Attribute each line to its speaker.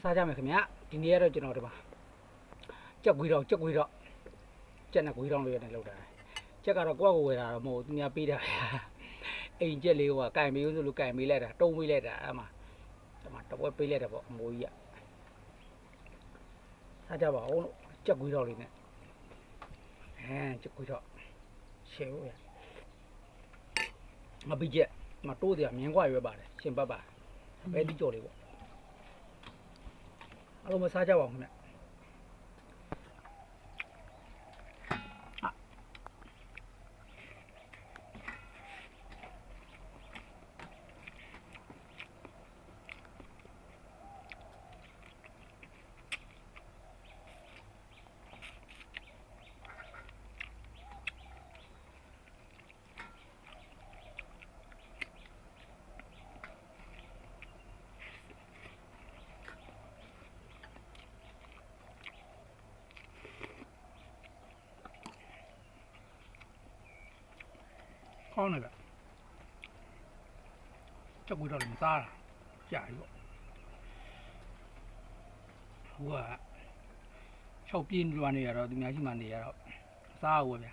Speaker 1: စားကြမယ်ခင်ဗျာဒီနေ့ကတော့ကျွန်တော်ဒီမှာကြက်ကွေးတော့ကြက်နဲ့ကွေးတော့လို့ရတယ်လောက်တာကြက်ကတော့ကိုယ့်ကိုဝယ်တာတော့မဟုတ်သူများပေးတာအိမ်ကြက်လေးကကင်မေးဆိုလို့ကင်မေးလိုက်တာတုံးမေးလိုက်တာအဲ့မှာတပွဲပေးလိုက်တာပေါ့အမိုးကြီးကစားကြပါဦးကြက်ကွေးတော့လေးနဲ့ကြက်ကွေးတော့ရှယ်ဦးရမပြီးချက်မတိုးတယ်မြင်းကွာရွယ်ပါတယ်ရှင်ပတ်ပါဘဲတိကြော်လေးပေါ့အားလုံးမစားကြပါဘူးခင်ဗျကောင်းတယ်ဗျကြက်ကွေးတော့လည်းမစားတာကြာပြီပေါ့ဟိုက6ပြင်းလွှမ်းနေရတော့သူများရှိမှနေရတော့စားအောင်ပဲဗျ